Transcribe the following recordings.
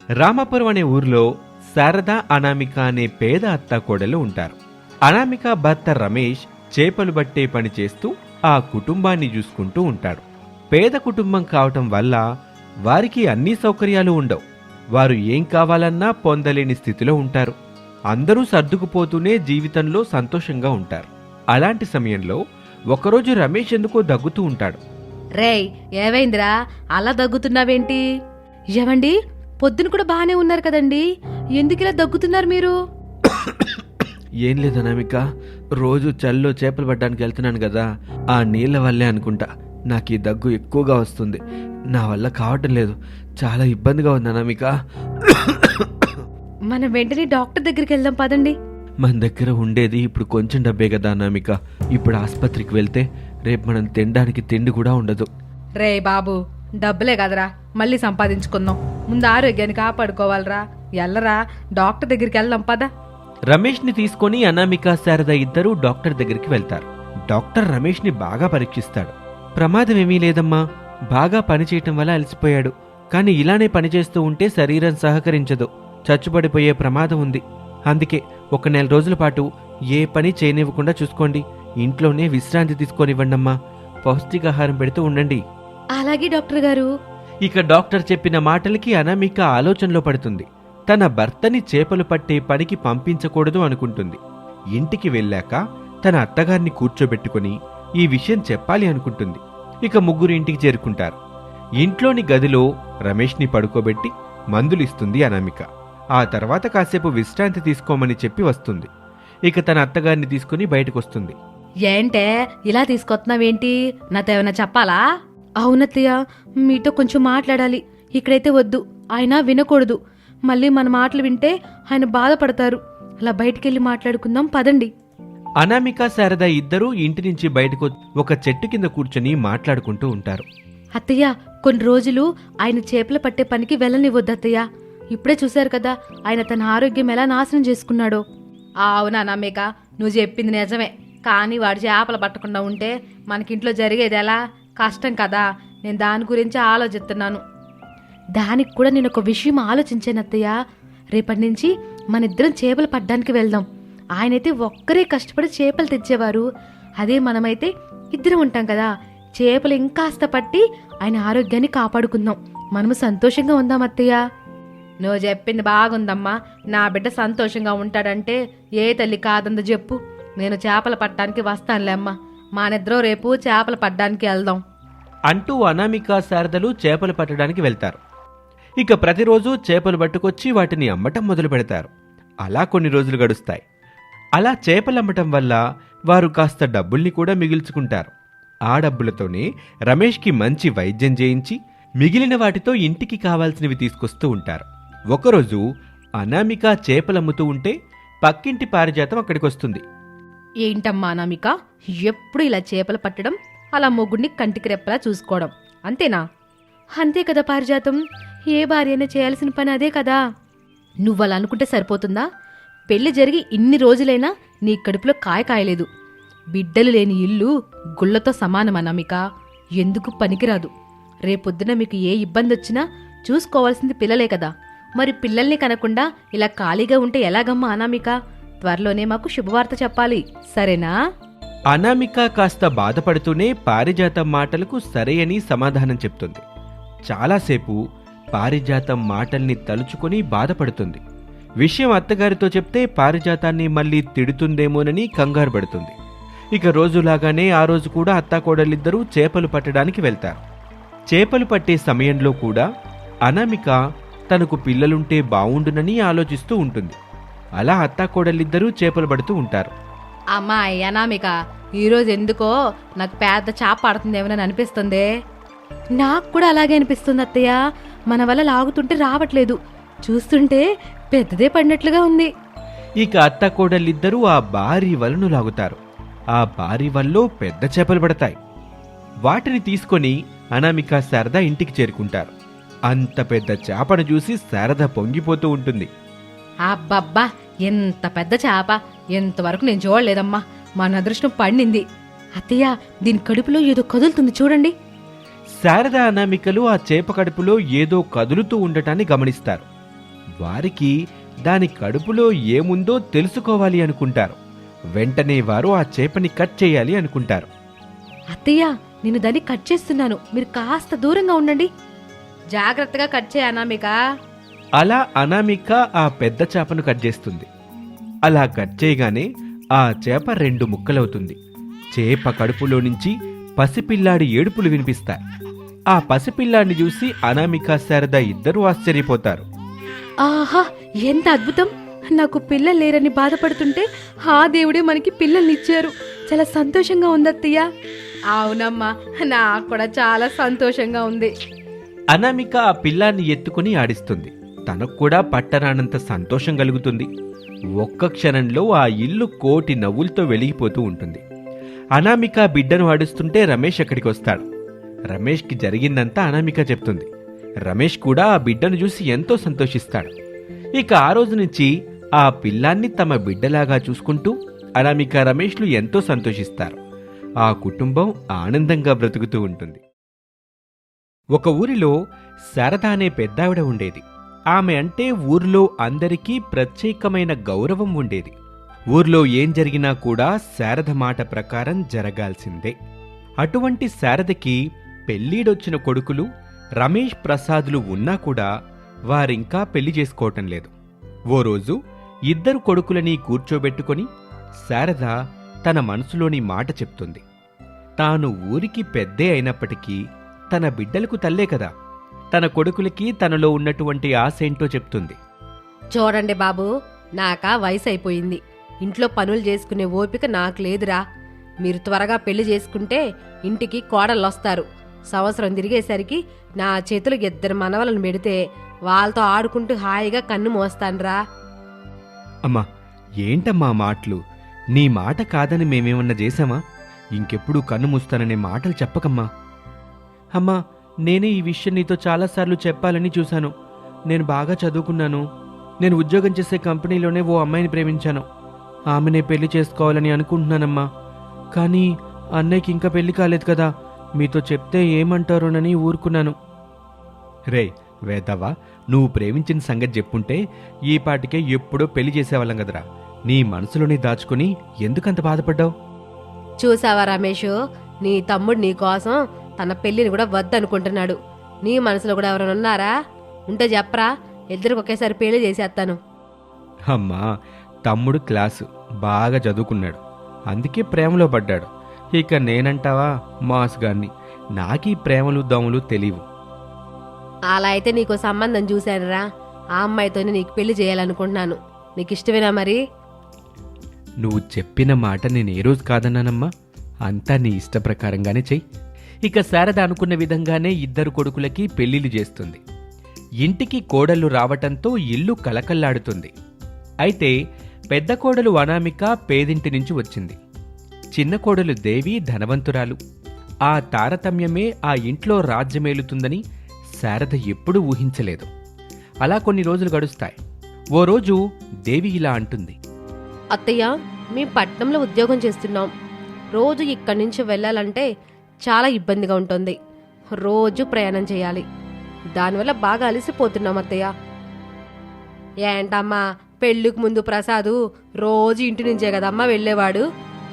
రామాపురం అనే ఊర్లో శారద, అనామిక అనే పేద అత్తాకోడలు ఉంటారు. అనామిక భర్త రమేష్ చేపలు పట్టే పని చేస్తూ ఆ కుటుంబాన్ని చూసుకుంటూ ఉంటాడు. పేద కుటుంబం కావటం వల్ల వారికి అన్ని సౌకర్యాలు ఉండవు. వారు ఏం కావాలన్నా పొందలేని స్థితిలో ఉంటారు. అందరూ సర్దుకుపోతూనే జీవితంలో సంతోషంగా ఉంటారు. అలాంటి సమయంలో ఒకరోజు రమేష్ ఎందుకో దగ్గుతూ ఉంటాడు. రేయ్, ఏవైందిరా అలా దగ్గుతున్నావేంటి? ఏవండి, పొద్దున కూడా బాగానే ఉన్నారు కదండి, ఎందుకిలా దగ్గుతున్నారు మీరు? ఏం లేదు అనామిక, రోజు చల్లో చేపలు పట్టడానికి వెళ్తున్నాను కదా, ఆ నీళ్ల వల్లే అనుకుంటా నాకు ఈ దగ్గు ఎక్కువగా వస్తుంది. నా వల్ల కావటం లేదు, చాలా ఇబ్బందిగా ఉంది అనామిక. మనం వెంటనే డాక్టర్ దగ్గరికి వెళ్దాం పదండి. మన దగ్గర ఉండేది ఇప్పుడు కొంచెం డబ్బే కదా అనామిక. ఇప్పుడు ఆసుపత్రికి వెళ్తే రేపు మనం తినడానికి తిండి కూడా ఉండదు. రే బాబు, డబ్బులే కదరా, మళ్ళీ సంపాదించుకుందాం. ముందు ఆరోగ్యాన్ని కాపాడుకోవాలరా. ఎల్లరా, డాక్టర్ దగ్గరికి వెళ్దాం పద. రమేష్ని తీసుకొని అనామిక, శారద ఇద్దరూ డాక్టర్ దగ్గరికి వెళ్తారు. డాక్టర్ రమేష్ని బాగా పరీక్షిస్తాడు. ప్రమాదం ఏమీ లేదమ్మా, బాగా పనిచేయటం వల్ల అలసిపోయాడు. కానీ ఇలానే పనిచేస్తూ ఉంటే శరీరం సహకరించదు, చచ్చుబడిపోయే ప్రమాదం ఉంది. అందుకే ఒక 4 రోజుల పాటు ఏ పని చేయనివ్వకుండా చూసుకోండి. ఇంట్లోనే విశ్రాంతి తీసుకొనివ్వండమ్మా. పౌష్టికాహారం పెడుతూ ఉండండి. అలాగే డాక్టర్ గారు. ఇక డాక్టర్ చెప్పిన మాటలకి అనామిక ఆలోచనలో పడుతుంది. తన భర్తని చేపలు పట్టే పనికి పంపించకూడదు అనుకుంటుంది. ఇంటికి వెళ్ళాక తన అత్తగారిని కూర్చోబెట్టుకుని ఈ విషయం చెప్పాలి అనుకుంటుంది. ఇక ముగ్గురు ఇంటికి చేరుకుంటారు. ఇంట్లోని గదిలో రమేష్ని పడుకోబెట్టి మందులిస్తుంది అనామిక. ఆ తర్వాత కాసేపు విశ్రాంతి తీసుకోమని చెప్పి వస్తుంది. ఇక తన అత్తగారిని తీసుకుని బయటకొస్తుంది. ఏంటే ఇలా తీసుకొస్తున్నావేంటి? నాతో ఏమైనా చెప్పాలా? అవునత్తయ్య, మీతో కొంచెం మాట్లాడాలి. ఇక్కడైతే వద్దు, ఆయన వినకూడదు. మళ్ళీ మన మాటలు వింటే ఆయన బాధపడతారు. అలా బయటికెళ్ళి మాట్లాడుకుందాం పదండి. అనామిక, శారద ఇద్దరూ ఇంటి నుంచి బయటకు ఒక చెట్టు కింద కూర్చొని మాట్లాడుకుంటూ ఉంటారు. అత్తయ్య, కొన్ని రోజులు ఆయన చేపలు పట్టే పనికి వెళ్ళనివ్వద్దు అత్తయ్య. ఇప్పుడే చూశారు కదా ఆయన తన ఆరోగ్యం ఎలా నాశనం చేసుకున్నాడో. అవునా నమ్మేక, నువ్వు చెప్పింది నిజమే. కానీ వాడు చేపలు పట్టకుండా ఉంటే మనకింట్లో జరిగేది ఎలా? కష్టం కదా. నేను దాని గురించి ఆలోచిస్తున్నాను. దానికి కూడా నేను ఒక విషయం ఆలోచించాను అత్తయ్య. రేపటి నుంచి మనిద్దరం చేపలు పట్టడానికి వెళ్దాం. ఆయనైతే ఒక్కరే కష్టపడి చేపలు తెచ్చేవారు. అదే మనమైతే ఇద్దరం ఉంటాం కదా. చేపలు ఇంకాస్త పట్టి ఆయన ఆరోగ్యాన్ని కాపాడుకుందాం. మనము సంతోషంగా ఉందాం అత్తయ్య. నువ్వు చెప్పింది బాగుందమ్మా. నా బిడ్డ సంతోషంగా ఉంటాడంటే ఏ తల్లి కాదందో చెప్పు. నేను చేపలు పట్టడానికి వస్తానులే అమ్మా. మానిద్దరం రేపు చేపలు పట్టడానికి వెళ్దాం అంటూ అనామిక, శారదలు చేపలు పట్టడానికి వెళ్తారు. ఇక ప్రతిరోజు చేపలు పట్టుకొచ్చి వాటిని అమ్మటం మొదలు పెడతారు. అలా కొన్ని రోజులు గడుస్తాయి. అలా చేపలు అమ్మటం వల్ల వారు కాస్త డబ్బుల్ని కూడా మిగిల్చుకుంటారు. ఆ డబ్బులతోనే రమేష్కి మంచి వైద్యం చేయించి మిగిలిన వాటితో ఇంటికి కావాల్సినవి తీసుకొస్తూ ఉంటారు. ఒకరోజు అనామిక చేపలమ్ముతూ ఉంటే పక్కింటి పారిజాతం అక్కడికొస్తుంది. ఏంటమ్మా అనామిక, ఎప్పుడు ఇలా చేపలు పట్టడం, అలా మొగుడిని కంటికి రెప్పలా చూసుకోవడం, అంతేనా? అంతే కదా పారిజాతం, ఏ భార్యైనా చేయాల్సిన పని అదే కదా. నువ్వలా అనుకుంటే సరిపోతుందా? పెళ్లి జరిగి ఇన్ని రోజులైనా నీ కడుపులో కాయలేదు. బిడ్డలు లేని ఇల్లు గుళ్లతో సమానం అనామిక. ఎందుకు పనికిరాదు. రేపొద్దున మీకు ఏ ఇబ్బంది వచ్చినా చూసుకోవాల్సింది పిల్లలే కదా. మరి పిల్లల్ని కనకుండా ఇలా ఖాళీగా ఉంటే ఎలాగమ్మా అనామిక? త్వరలోనే మాకు శుభవార్త చెప్పాలి, సరేనా? అనామిక కాస్త బాధపడుతూనే పారిజాతం మాటలకు సరే అని సమాధానం చెప్తుంది. చాలాసేపు పారిజాతం మాటల్ని తలుచుకొని బాధపడుతుంది. విషయం అత్తగారితో చెప్తే పారిజాతాన్ని మళ్ళీ తిడుతుందేమోనని కంగారు పడుతుంది. ఇక రోజులాగానే ఆ రోజు కూడా అత్తాకోడలిద్దరూ చేపలు పట్టడానికి వెళ్తారు. చేపలు పట్టే సమయంలో కూడా అనామిక తనకు పిల్లలుంటే బావుండునని ఆలోచిస్తూ ఉంటుంది. అలా అత్తాకోడలిద్దరూ చేపలు పడుతూ ఉంటారు. అమ్మాయి అనామిక, ఈరోజు ఎందుకో నాకు పెద్ద చేప పడుతుందేమోనని అనిపిస్తుంది. నాకు కూడా అలాగే అనిపిస్తుంది అత్తయ్య. మన వల్ల లాగుతుంటే రావట్లేదు, చూస్తుంటే పెద్దదే పడినట్లుగా ఉంది. ఇక అత్తాకోడలిద్దరూ ఆ భారీ వలను లాగుతారు. ఆ భారీ వలలో పెద్ద చేపలు పడతాయి. వాటిని తీసుకొని అనామిక, శారద ఇంటికి చేరుకుంటారు. అంత పెద్ద చేపను చూసి శారద పొంగిపోతూ ఉంటుంది. అబ్బబ్బా, ఎంత పెద్ద చేప! ఎంతవరకు నేను చూడలేదమ్మా. మన అదృష్టం పండింది. అత్తయ్య, దీని కడుపులో ఏదో కదులుతుంది చూడండి. శారద, అనామికలు ఆ చేప కడుపులో ఏదో కదులుతూ ఉండటాన్ని గమనిస్తారు. వారికి దాని కడుపులో ఏముందో తెలుసుకోవాలి అనుకుంటారు. వెంటనే వారు ఆ చేపని కట్ చేయాలి అనుకుంటారు. అత్తయ్య, నేను దాన్ని కట్ చేస్తున్నాను, మీరు కాస్త దూరంగా ఉండండి. జాగ్రత్తగా కట్ చేయ అనామిక. అలా అనామిక ఆ పెద్ద చేపను కట్ చేస్తుంది. అలా కట్ చేయగానే ఆ చేప 2 ముక్కలవుతుంది. చేప కడుపులో నుంచి పసిపిల్లాడి ఏడుపులు వినిపిస్తాయి. ఆ పసిపిల్లాడిని చూసి అనామిక శారద ఇద్దరూ ఆశ్చర్యపోతారు. ఆహా, ఎంత అద్భుతం! నాకు పిల్లలు లేరని బాధపడుతుంటే ఆ దేవుడే మనకి పిల్లల్నిచ్చారు. చాలా సంతోషంగా ఉంది అత్తయ్య. అవునమ్మా, నాకు కూడా చాలా సంతోషంగా ఉంది. అనామిక ఆ పిల్లాన్ని ఎత్తుకుని ఆడిస్తుంది. తనకు కూడా పట్టరానంత సంతోషం కలుగుతుంది. ఒక్క క్షణంలో ఆ ఇల్లు కోటి నవ్వులతో వెలిగిపోతూ ఉంటుంది. అనామిక బిడ్డను ఆడిస్తుంటే రమేష్ అక్కడికి వస్తాడు. రమేష్కి జరిగిందంతా అనామిక చెప్తుంది. రమేష్ కూడా ఆ బిడ్డను చూసి ఎంతో సంతోషిస్తాడు. ఇక ఆ రోజు నుంచి ఆ పిల్లాన్ని తమ బిడ్డలాగా చూసుకుంటూ అనామిక రమేష్లు ఎంతో సంతోషిస్తారు. ఆ కుటుంబం ఆనందంగా బ్రతుకుతూ ఉంటుంది. ఒక ఊరిలో శారద అనే పెద్దావిడ ఉండేది. ఆమె అంటే ఊర్లో అందరికీ ప్రత్యేకమైన గౌరవం ఉండేది. ఊర్లో ఏం జరిగినా కూడా శారద మాట ప్రకారం జరగాల్సిందే. అటువంటి శారదకి పెళ్ళీడొచ్చిన కొడుకులు రమేష్ ప్రసాదులు ఉన్నా కూడా వారింకా పెళ్లి చేసుకోవటం లేదు. ఓ రోజు 2 కొడుకులని కూర్చోబెట్టుకొని శారద తన మనసులోని మాట చెప్తుంది. తాను ఊరికి పెద్దే అయినప్పటికీ తన బిడ్డలకు తల్లే కదా. తన కొడుకులకి తనలో ఉన్నటువంటి ఆశేంటో చెప్తుంది. చూడండి బాబు, నాకా వయసు అయిపోయింది. ఇంట్లో పనులు చేసుకునే ఓపిక నాకు లేదురా. మీరు త్వరగా పెళ్లి చేసుకుంటే ఇంటికి కోడళ్ళొస్తారు. సంవత్సరం తిరిగేసరికి నా చేతులకు 2 మనవలను పెడితే వాళ్ళతో ఆడుకుంటూ హాయిగా కన్ను మోస్తాన్రా. అమ్మా, ఏంటమ్మా మాటలు? నీ మాట కాదని మేమేమన్నా చేశామా? ఇంకెప్పుడు కన్ను మూస్తాననే మాటలు చెప్పకమ్మా. అమ్మా, నేనే ఈ విషయం నీతో చాలాసార్లు చెప్పాలని చూశాను. నేను బాగా చదువుకున్నాను. నేను ఉద్యోగం చేసే కంపెనీలోనే ఓ అమ్మాయిని ప్రేమించాను. ఆమెనే పెళ్లి చేసుకోవాలని అనుకుంటున్నానమ్మా. కానీ అన్నయ్యకి ఇంకా పెళ్లి కాలేదు కదా. మీతో చెప్తే ఏమంటారోనని ఊరుకున్నాను. రే వేదవా, నువ్వు ప్రేమించిన సంగతి చెప్పుంటే ఈ పాటికే ఎప్పుడో పెళ్లి చేసేవాళ్ళం కదరా. నీ మనసులోనే దాచుకుని ఎందుకంత బాధపడ్డావు? చూసావా రమేష్, నీ తమ్ముడు నీ కోసం తన పెళ్లిని కూడా వద్దనుకుంటున్నాడు. నీ మనసులో కూడా ఎవరైనా ఉన్నారా? ఉంటే చెప్పరా, ఇద్దరికి ఒకేసారి పెళ్లి చేసేస్తాను. అమ్మా, తమ్ముడు క్లాసు బాగా చదువుకున్నాడు, అందుకే ప్రేమలో పడ్డాడు. ఇక నేనంటావా మాస్గాన్ని, నాకీ ప్రేమలు దమ్ములు తెలియవు. అలా అయితే నీకు సంబంధం చూశానురా. ఆ అమ్మాయితోనే నీకు పెళ్లి చేయాలనుకుంటున్నాను. నీకు ఇష్టమేనా మరి? నువ్వు చెప్పిన మాట నేను ఏ రోజు కాదన్నానమ్మా. అంతా నీ ఇష్ట ప్రకారంగానే చెయ్యి. ఇక శారద అనుకున్న విధంగానే 2 కొడుకులకి పెళ్లిళ్ళు చేస్తుంది. ఇంటికి కోడళ్ళు రావటంతో ఇల్లు కలకల్లాడుతుంది. అయితే పెద్ద కోడలు అనామిక పేదింటి నుంచి వచ్చింది. చిన్న కోడలు దేవి ధనవంతురాలు. ఆ తారతమ్యమే ఆ ఇంట్లో రాజ్యమేలుతుందని శారద ఎప్పుడూ ఊహించలేదు. అలా కొన్ని రోజులు గడుస్తాయి. ఓ రోజు దేవి ఇలా అంటుంది. అత్తయ్య, మేము పట్నంలో ఉద్యోగం చేస్తున్నాం. రోజు ఇక్కడి నుంచి వెళ్ళాలంటే చాలా ఇబ్బందిగా ఉంటుంది. రోజు ప్రయాణం చేయాలి. దానివల్ల బాగా అలసిపోతున్నాం అత్తయ్య. ఏంటమ్మా, పెళ్ళికి ముందు ప్రసాదు రోజు ఇంటి నుంచే కదమ్మా వెళ్ళేవాడు.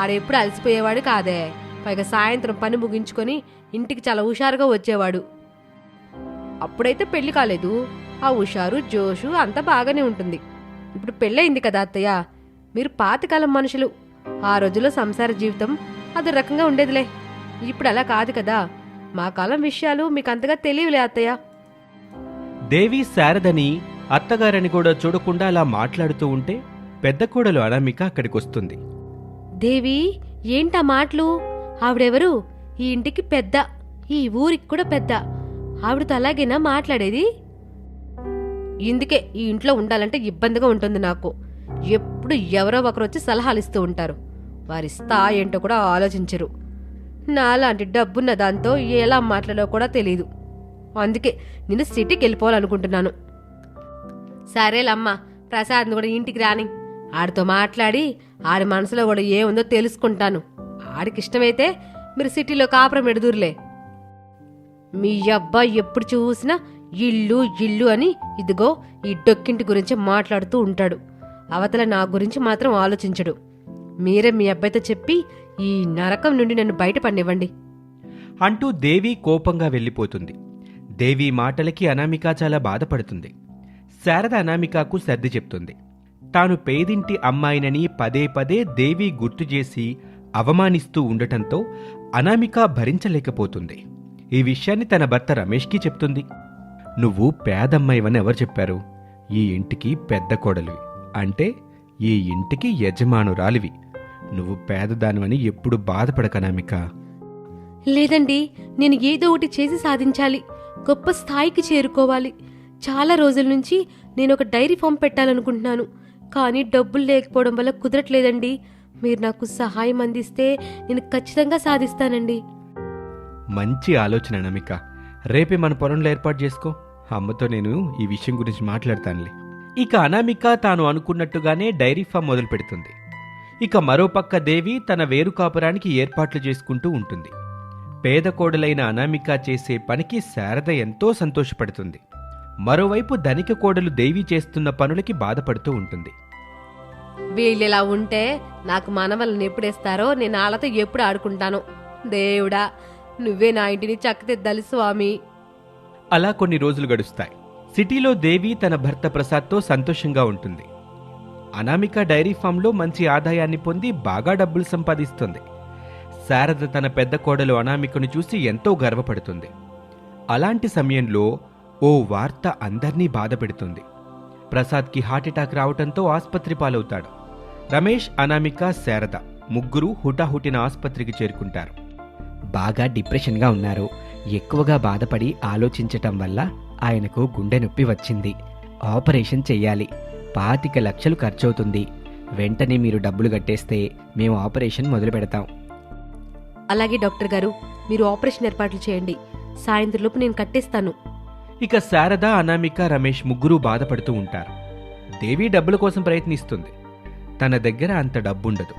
ఆడెప్పుడు అలసిపోయేవాడు కాదే. పైగా సాయంత్రం పని ముగించుకొని ఇంటికి చాలా హుషారుగా వచ్చేవాడు. అప్పుడైతే పెళ్లి కాలేదు. ఆ హుషారు జోషు అంతా బాగానే ఉంటుంది. ఇప్పుడు పెళ్ళయింది కదా అత్తయ్య. మీరు పాతకాలం మనుషులు. ఆ రోజుల్లో సంసార జీవితం అది రకంగా ఉండేదిలే. ఇప్పుడు అలా కాదు కదా. మా కాలం విషయాలు మీకు అంతగా తెలియలే అత్తయ్య. దేవి శారదని అత్తగారని కూడా చూడకుండా అలా మాట్లాడుతూ ఉంటే పెద్ద కోడలు అనామిక అక్కడికొస్తుంది. దేవి, ఏంటా మాటలు? ఆవిడెవరు? ఈ ఇంటికి పెద్ద, ఈ ఊరికి కూడా పెద్ద. ఆవిడతో అలాగేనా మాట్లాడేది? ఇందుకే ఈ ఇంట్లో ఉండాలంటే ఇబ్బందిగా ఉంటుంది నాకు. ఎప్పుడు ఎవరో ఒకరు వచ్చి సలహాలు ఇస్తూ ఉంటారు. వారి స్థాయి ఏంటో కూడా ఆలోచించరు. నాలాంటి డబ్బున్న దాంతో ఎలా మాట్లాడో కూడా తెలీదు. అందుకే నేను సిటీకి వెళ్ళిపోవాలనుకుంటున్నాను. సరేలమ్మా, ప్రసాద్ని కూడా ఇంటికి రాని. ఆడితో మాట్లాడి ఆడి మనసులో కూడా ఏముందో తెలుసుకుంటాను. ఆడికి ఇష్టమైతే మీరు సిటీలో కాపురం ఎడుదురులే. మీ అబ్బాయి ఎప్పుడు చూసినా ఇల్లు ఇల్లు అని ఇదిగో ఈ డొక్కింటి గురించి మాట్లాడుతూ ఉంటాడు. అవతల నా గురించి మాత్రం ఆలోచించడు. మీరే మీ అబ్బాయితో చెప్పి ఈ నరకం నుండి నన్ను బయటపడినివ్వండి అంటూ దేవి కోపంగా వెళ్ళిపోతుంది. దేవి మాటలకి అనామిక చాలా బాధపడుతుంది. శారద అనామికకు సర్ది చెప్తుంది. తాను పేదింటి అమ్మాయినని పదే పదే దేవి గుర్తుచేసి అవమానిస్తూ ఉండటంతో అనామిక భరించలేకపోతుంది. ఈ విషయాన్ని తన భర్త రమేష్కి చెప్తుంది. నువ్వు పేదమ్మాయివని ఎవరు చెప్పారు? ఈ ఇంటికి పెద్ద కోడలివి, అంటే ఈ ఇంటికి యజమానురాలివి. నువ్వు పేదదానివని ఎప్పుడు బాధపడక అనామిక. లేదండి, నేను ఏదో ఒకటి చేసి సాధించాలి, గొప్ప స్థాయికి చేరుకోవాలి. చాలా రోజుల నుంచి నేను ఒక డైరీ ఫామ్ పెట్టాలనుకుంటున్నాను, కానీ డబ్బులు లేకపోవడం వల్ల కుదరట్లేదండి. మీరు నాకు సహాయం అందిస్తే నేను ఖచ్చితంగా సాధిస్తానండి. మంచి ఆలోచన అనామిక. రేపే మన పొలంలో ఏర్పాటు చేసుకో. అమ్మతో నేను ఈ విషయం గురించి మాట్లాడతానులే. ఇక అనామిక తాను అనుకున్నట్టుగానే డైరీ ఫామ్ మొదలు పెడుతుంది. ఇక మరోపక్క దేవి తన వేరు కాపురానికి ఏర్పాట్లు చేసుకుంటూ ఉంటుంది. పేద కోడలైన అనామిక చేసే పనికి శారద ఎంతో సంతోషపడుతుంది. మరోవైపు ధనిక కోడలు దేవి చేస్తున్న పనులకి బాధపడుతూ ఉంటుంది. వీళ్ళిలా ఉంటే నాకు మనవలను ఎప్పుడేస్తారో నేను వాళ్ళతో ఎప్పుడు ఆడుకుంటాను. దేవుడా, నువ్వే నా ఇంటిని చక్కదిద్దాలి స్వామి. అలా కొన్ని రోజులు గడుస్తాయి. సిటీలో దేవి తన భర్త ప్రసాద్తో సంతోషంగా ఉంటుంది. అనామిక డైరీ ఫామ్లో మంచి ఆదాయాన్ని పొంది బాగా డబ్బులు సంపాదిస్తుంది. శారద తన పెద్ద కోడలు అనామికను చూసి ఎంతో గర్వపడుతుంది. అలాంటి సమయంలో ఓ వార్త అందర్నీ బాధపెడుతుంది. ప్రసాద్కి హార్ట్అటాక్ రావటంతో ఆస్పత్రి పాలవుతాడు. రమేష్, అనామిక, శారద ముగ్గురు హుటాహుటిన ఆస్పత్రికి చేరుకుంటారు. బాగా డిప్రెషన్గా ఉన్నారు. ఎక్కువగా బాధపడి ఆలోచించటం వల్ల ఆయనకు గుండె నొప్పి వచ్చింది. ఆపరేషన్ చెయ్యాలి. 25 లక్షలు ఖర్చవుతుంది. వెంటనే మీరు డబ్బులు కట్టేస్తే మేము ఆపరేషన్ మొదలు పెడతాం. అలాగే డాక్టర్ గారు, మీరు ఆపరేషన్ ఏర్పాట్లు చేయండి. సాయంత్రంలోపు నేను కట్టేస్తాను. ఇక శారద, అనామిక, రమేష్ ముగ్గురూ బాధపడుతూ ఉంటారు. దేవి డబ్బుల కోసం ప్రయత్నిస్తుంది. తన దగ్గర అంత డబ్బుండదు.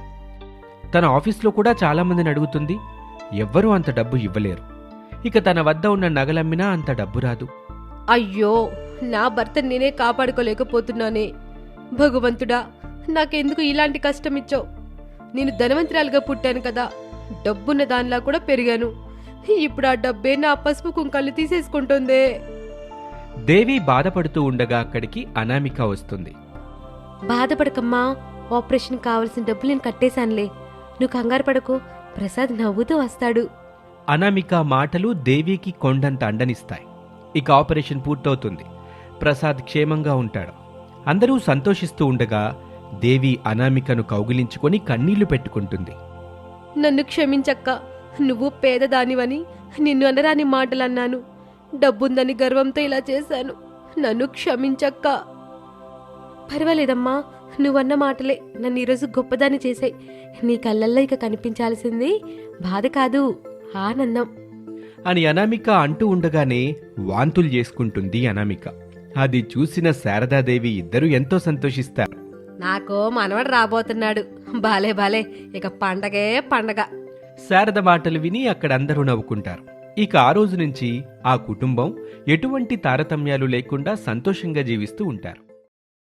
తన ఆఫీస్లో కూడా చాలామందిని అడుగుతుంది. ఎవ్వరూ అంత డబ్బు ఇవ్వలేరు. ఇక తన వద్ద ఉన్న నగలమ్మినా అంత డబ్బు రాదు. అయ్యో, నా భర్త నేనే కాపాడుకోలేకపోతున్నానే. భగవంతుడా, నాకెందుకు ఇలాంటి కష్టం ఇచ్చావు? నేను ధనవంతురాలుగా పుట్టాను కదా, డబ్బున్న దానిలా కూడా పెరిగాను. ఇప్పుడు ఆ డబ్బే నా పసుపు కుంకాలు తీసేసుకుంటుందే. దేవి బాధపడుతూ ఉండగా అక్కడికి అనామిక వస్తుంది. బాధపడకమ్మా, ఆపరేషన్ కావాల్సిన డబ్బులు నేను కట్టేశానులే. నువ్వు కంగారు పడకు, ప్రసాద్ నవ్వుతూ వస్తాడు. అనామిక మాటలు దేవికి కొండంత అండనిస్తాయి. ఇక ఆపరేషన్ పూర్తవుతుంది. ప్రసాద్ క్షేమంగా ఉంటాడు. అందరూ సంతోషిస్తూ ఉండగా దేవి అనామికను కౌగిలించుకొని కన్నీళ్లు పెట్టుకుంటుంది. నన్ను క్షమించక్క, నువ్వు పేదదానివని నిన్ను అనరాని మాటలన్నాను. డబ్బుందని గర్వంతో ఇలా చేశాను. నన్ను క్షమించక్క. పర్వాలేదమ్మా, నువ్వన్న మాటలే నన్ను ఈరోజు గొప్పదాన్ని చేశాయి. నీ కళ్ళల్లో ఇక కనిపించాల్సింది బాధ కాదు, ఆనందం అని అనామిక అంటూ ఉండగానే వాంతులు చేసుకుంటుంది అనామిక. అది చూసిన శారదాదేవి ఇద్దరూ ఎంతో సంతోషిస్తారు. నాకు మనవడు రాబోతున్నాడు. బాలే బాలే, ఇక పండగే పండగ. శారద మాటలు విని అక్కడ అందరూ నవ్వుకుంటారు. ఇక ఆ రోజు నుంచి ఆ కుటుంబం ఎటువంటి తారతమ్యాలు లేకుండా సంతోషంగా జీవిస్తూ ఉంటారు.